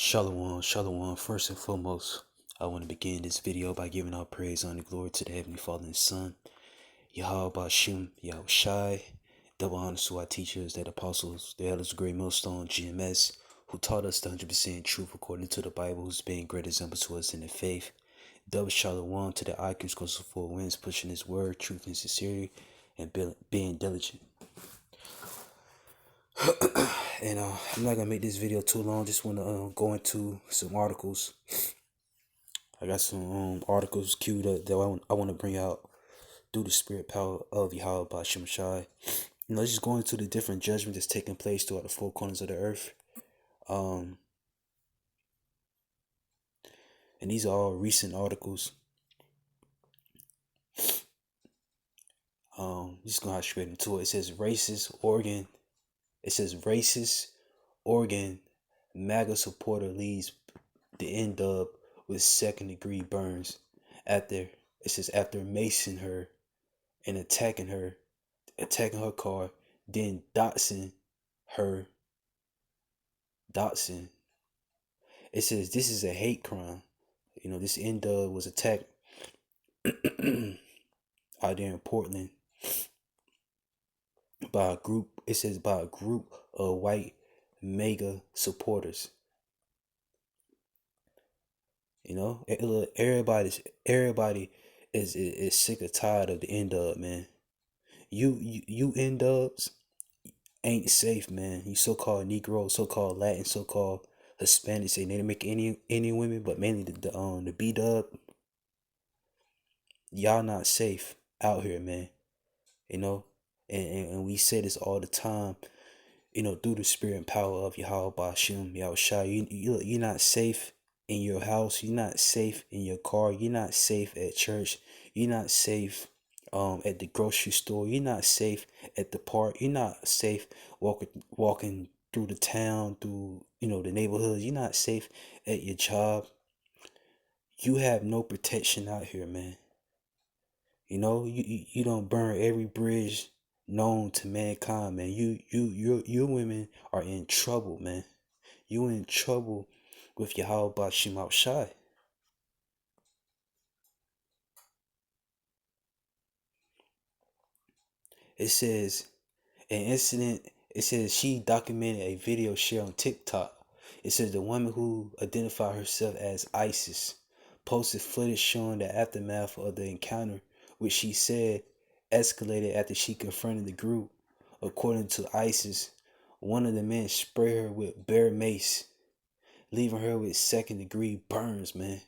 Shalom, shalom. First and foremost, I want to begin this video by giving all praise, honor, and glory to the Heavenly Father and Son, Yahweh Bashim, Yahweh Shai. Double honors to our teachers, the apostles, the elders of Great Millstone, GMS, who taught us the 100% truth according to the Bible, who's been great example to us in the faith. Double shalom to the icons, close to four winds, pushing His word, truth, and sincerity, and being diligent. And I'm not gonna make this video too long. Just want to go into some articles. I got some articles queued up that I want to bring out through the spirit power of Yahweh Bashim Shai. Just go into the different judgment that's taking place throughout the four corners of the earth. And these are all recent articles. Just gonna hop straight into it. It says racist Oregon MAGA supporter leaves the N-Dub with second-degree burns after macing her and attacking her car, then doxing her. It says this is a hate crime. This N-Dub was attacked out there in Portland by a group. It says by a group of white MAGA supporters. Everybody is sick or tired of the N-Dub, man. You N-Dubs ain't safe, man. You so-called Negro, so-called Latin, so-called Hispanics, they didn't make any women, but mainly the B-Dub. Y'all not safe out here, man. And we say this all the time. Through the spirit and power of Yahweh Bashim, Yahweh Shai, you're not safe in your house. You're not safe in your car. You're not safe at church. You're not safe at the grocery store. You're not safe at the park. You're not safe walking through the town, through the neighborhoods. You're not safe at your job. You have no protection out here, man. You don't burn every bridge known to mankind, man. You women are in trouble, man. You in trouble with Yahweh Bashim Shai. It says she documented a video shared on TikTok. It says the woman who identified herself as ISIS posted footage showing the aftermath of the encounter, which she said escalated after she confronted the group. According to ISIS, one of the men sprayed her with bear mace, leaving her with second-degree burns, man.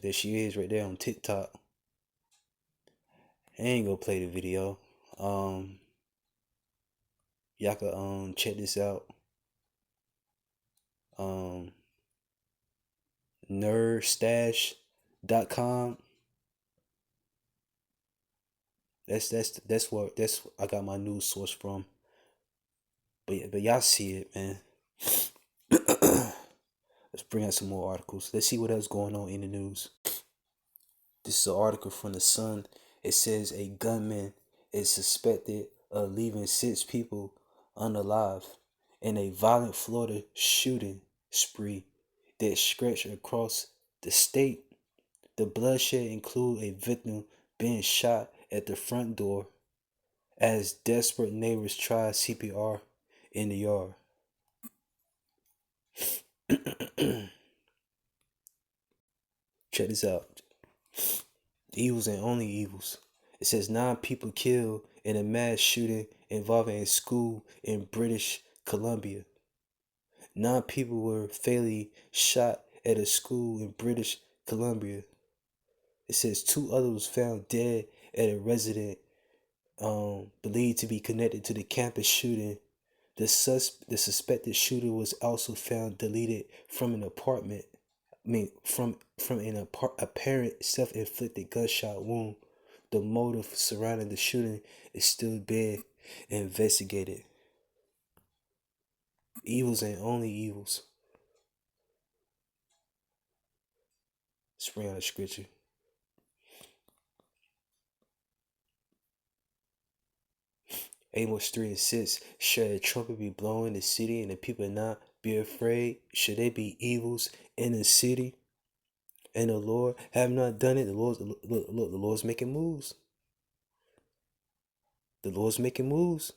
There she is right there on TikTok. I ain't gonna play the video. Y'all can check this out. Nerdstash.com. That's what I got my news source from. But y'all see it, man. Let's bring out some more articles. Let's see what else going on in the news. This is an article from The Sun. It says a gunman is suspected of leaving 6 people unalive in a violent Florida shooting spree that stretched across the state. The bloodshed include a victim being shot at the front door as desperate neighbors try CPR in the yard. Check this out. Evils and only evils. It says 9 people killed in a mass shooting involving a school in British Columbia. 9 people were fatally shot at a school in British Columbia. It says 2 others found dead at a residence believed to be connected to the campus shooting. The suspected shooter was also found deleted from an apartment. From an apparent self-inflicted gunshot wound. The motive surrounding the shooting is still being investigated. Evils and only evils. Let's bring out a scripture. Amos 3 and 6. Should a trumpet be blown in the city and the people not be afraid? Should there be evils in the city? And the Lord have not done it. Look, the Lord's making moves. The Lord's making moves.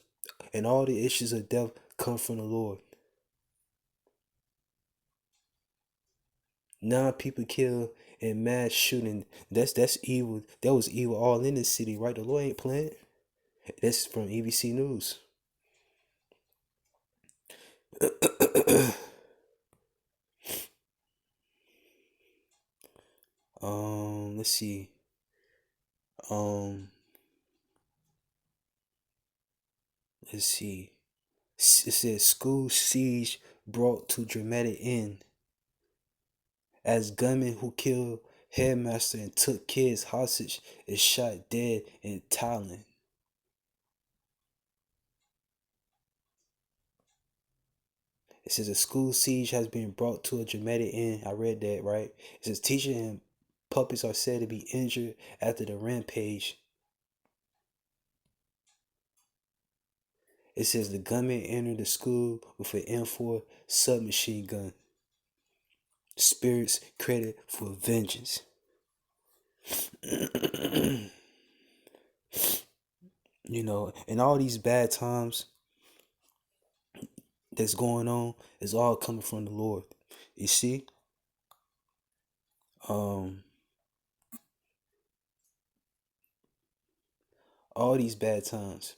And all the issues of death come from the Lord. 9 people killed in mass shooting. That's evil. That was evil all in the city, right? The Lord ain't playing. That's from EBC News. Let's see. Let's see. It says school siege brought to dramatic end as gunmen who killed headmaster and took kids hostage is shot dead in Thailand. It says a school siege has been brought to a dramatic end. I read that, right? It says teacher and puppies are said to be injured after the rampage. It says the gunman entered the school with an M4 submachine gun. Spirits credit for vengeance. You know, and all these bad times that's going on is all coming from the Lord. You see? All these bad times.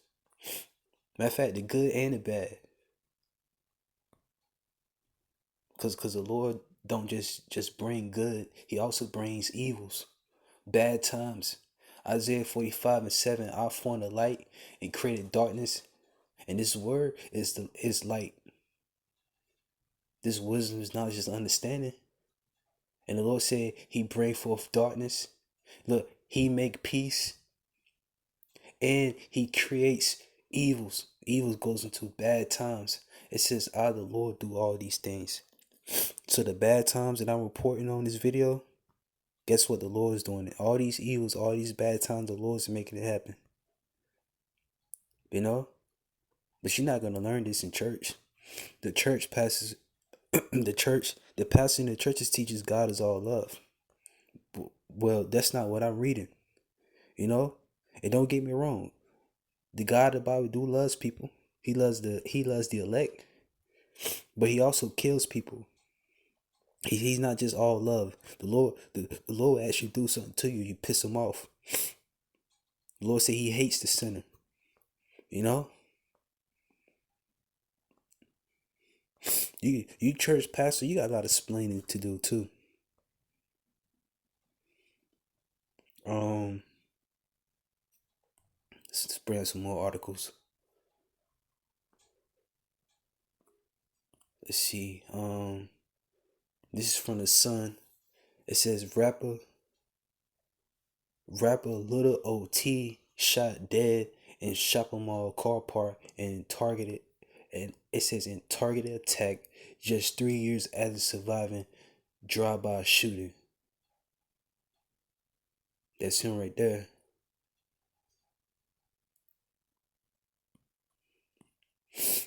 Matter of fact, the good and the bad. Cause the Lord don't just bring good, he also brings evils. Bad times. Isaiah 45 and 7, I formed the light and created darkness. And this word is light. This wisdom is knowledge, is understanding. And the Lord said he bring forth darkness. Look, he make peace. And he creates evils. Evils goes into bad times. It says, I, the Lord, do all these things. So the bad times that I'm reporting on this video, guess what the Lord is doing? All these evils, all these bad times, the Lord is making it happen. You know? But you're not going to learn this in church. The church passes, the pastor in the churches teaches God is all love. Well, that's not what I'm reading. You know? And don't get me wrong. The God of the Bible do loves people. He loves the elect. But he also kills people. He's not just all love. The Lord actually do something to you. You piss him off. The Lord said he hates the sinner. You know? You church pastor, you got a lot of explaining to do too. Let's bring some more articles. Let's see. This is from the Sun. It says rapper Little OT shot dead in shopping mall car park and targeted, and it says in targeted attack just 3 years after surviving drive-by shooting. That's him right there.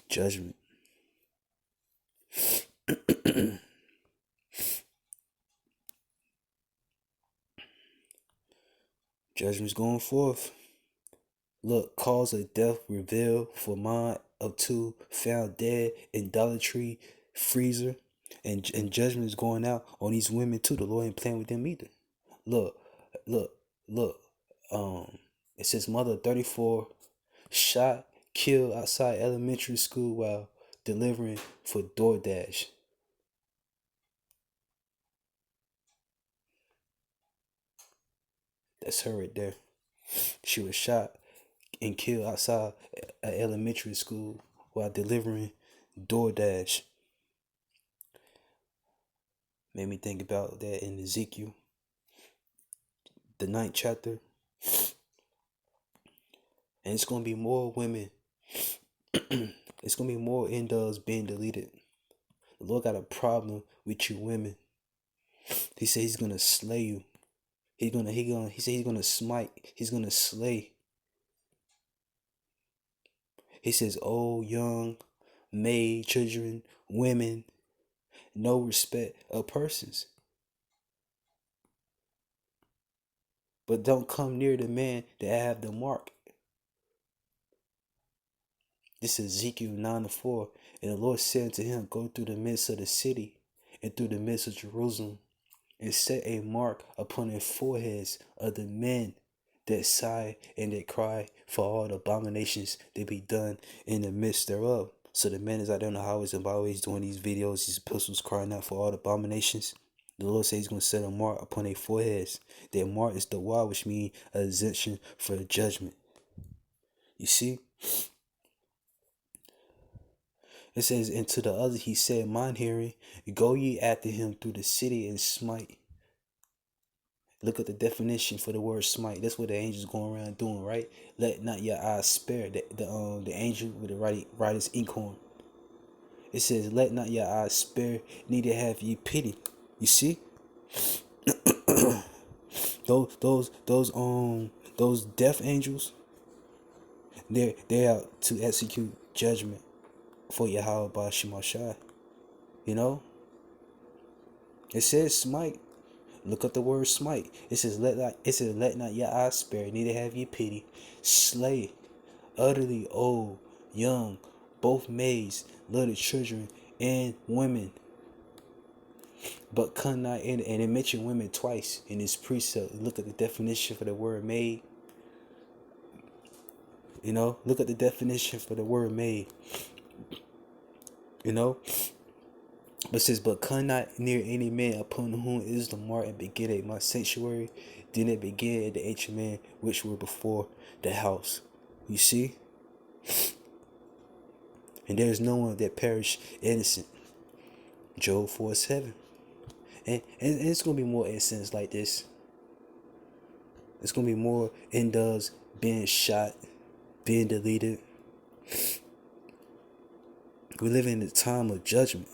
Judgment. Judgment's going forth. Look, cause of death revealed for mine of 2 found dead in Dollar Tree freezer. And judgment is going out on these women too. The Lord ain't playing with them either. Look, look, look. It says mother 34 shot, killed outside elementary school while delivering for DoorDash. That's her right there. She was shot and killed outside an elementary school while delivering DoorDash. Made me think about that in Ezekiel, the 9th chapter. And it's going to be more women. It's going to be more indults being deleted. The Lord got a problem with you women. He said he's going to slay you. He said he's going to smite. He's going to slay. He says, old, young, maid, children, women, no respect of persons. But don't come near the man that have the mark. This is Ezekiel 9:4. And the Lord said unto him, go through the midst of the city and through the midst of Jerusalem, and set a mark upon the foreheads of the men that sigh and that cry for all the abominations that be done in the midst thereof. So the man is out there on the highways and byways doing these videos, these epistles, crying out for all the abominations. The Lord says he's going to set a mark upon their foreheads. That mark is the wall, which means a exemption for the judgment. You see? It says, and to the other he said, mine hearing, go ye after him through the city and smite. Look at the definition for the word smite. That's what the angel's going around doing, right? Let not your eyes spare. The angel with the writer's inkhorn. It says, let not your eyes spare, neither have ye pity. You see? those death angels, they're out to execute judgment for Yahweh by Shemashai. You know? It says smite. Look up the word smite. It says let not your eyes spare, neither have ye pity. Slay, utterly old, young, both maids, little children, and women. But come not in, and it mentioned women twice in this precept. Look at the definition for the word maid. You know, look at the definition for the word maid. You know, but it says, but come not near any man upon whom is the mark, and begin at my sanctuary. Then it began at the ancient men which were before the house. You see? And there is no one that perish innocent. Job 4:7. And it's going to be more incidents like this. It's going to be more indoors being shot, being deleted. We live in a time of judgment.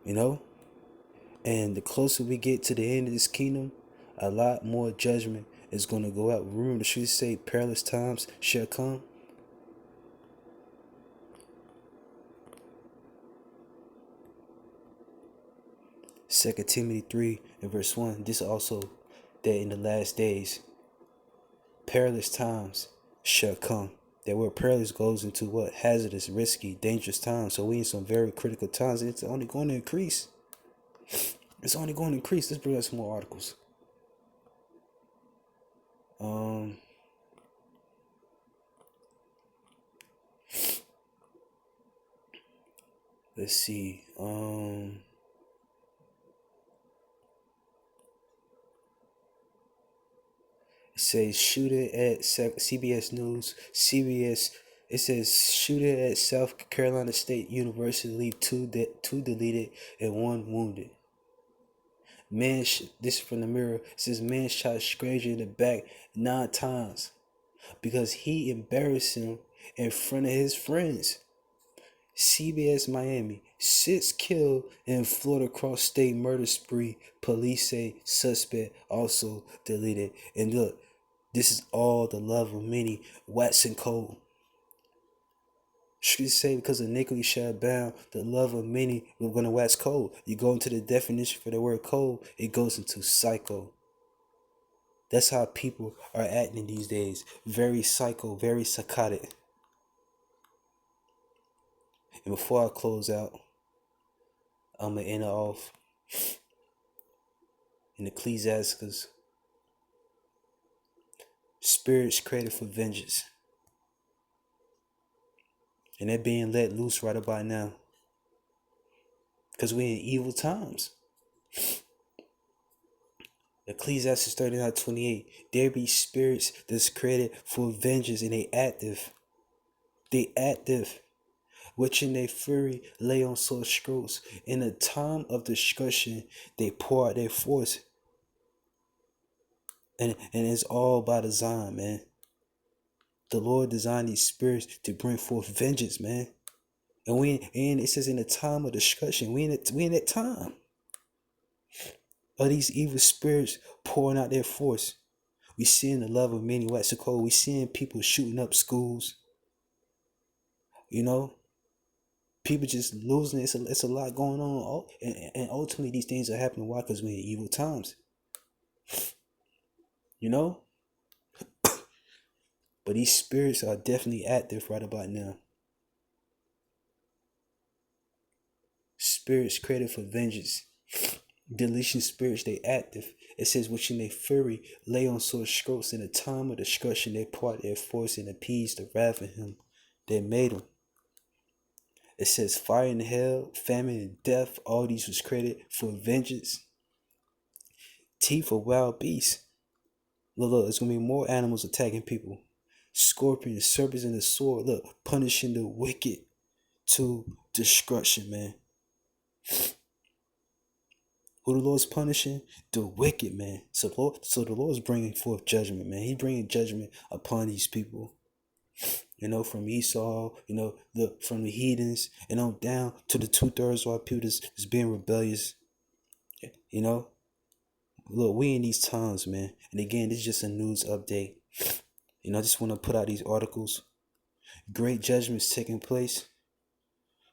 You know? And the closer we get to the end of this kingdom, a lot more judgment is going to go out. Remember the scriptures say perilous times shall come. Second Timothy 3 and verse 1. This also that in the last days perilous times shall come. That word perilous goes into what? Hazardous, risky, dangerous times. So we in some very critical times, and it's only going to increase. It's only going to increase. Let's bring up some more articles. Let's see. It says shooter at CBS News. It says shooter at South Carolina State University leave two deleted and one wounded. Man, this is from the Mirror. It says man shot stranger in the back 9 times because he embarrassed him in front of his friends. CBS Miami, 6 killed in Florida cross state murder spree. Police say suspect also deleted. And look, this is all the love of many waxing cold. Should say because of iniquity shall abound, the love of many will gonna wax cold. You go into the definition for the word cold, it goes into psycho. That's how people are acting these days. Very psycho, very psychotic. And before I close out, I'm gonna end it off in Ecclesiastes. Spirits created for vengeance. And they're being let loose right about now. Because we're in evil times. Ecclesiastes 39:28. There be spirits that's created for vengeance, and they active. They active. Which in their fury lay on sore scrolls. In the time of destruction, they pour out their force. And it's all by design, man. The Lord designed these spirits to bring forth vengeance, man. And it says in the time of destruction, we in that time of these evil spirits pouring out their force. We seeing the love of many wax cold. We seeing people shooting up schools. You know, people just losing. It's a lot going on. And ultimately, these things are happening. Why? Because we're in evil times. You know? But these spirits are definitely active right about now. Spirits created for vengeance. Deletion spirits, they active. It says, which in their fury lay on sore scroats in the time of destruction, they part their force and appease the wrath of him that made them. It says, fire and hell, famine and death, all these was created for vengeance. Teeth of wild beasts. Look, there's gonna be more animals attacking people. Scorpions, serpents, and the sword. Look, punishing the wicked to destruction, man. Who the Lord's punishing? The wicked, man. So the Lord's bringing forth judgment, man. He's bringing judgment upon these people. You know, from Esau, you know, from the heathens, and on down to the 2/3 of our people that's being rebellious. You know, look, we in these times, man. And again, this is just a news update. You know, I just want to put out these articles. Great judgments taking place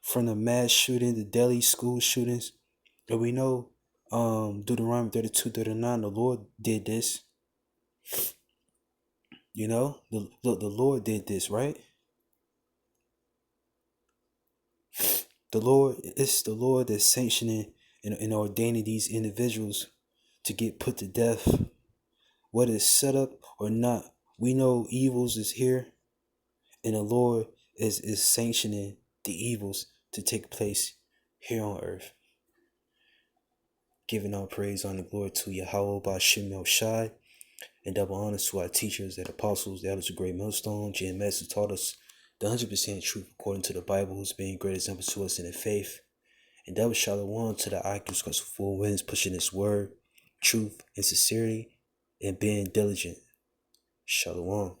from the mass shooting, the Delhi school shootings. And we know Deuteronomy 32:39, the Lord did this. You know, the Lord did this, right? It's the Lord that's sanctioning and ordaining these individuals to get put to death. Whether it's set up or not, we know evils is here, and the Lord is sanctioning the evils to take place here on earth. Giving all praise, honor, glory to Yahweh Ba'Shem El Shai, and double honors to our teachers, and apostles, the elders of Great Millstone, GMS, who taught us the 100% truth according to the Bible, who's being great example to us in the faith. And double shalom to the Oculus because of full winds, pushing His word, truth, and sincerity, and being diligent. Shalom.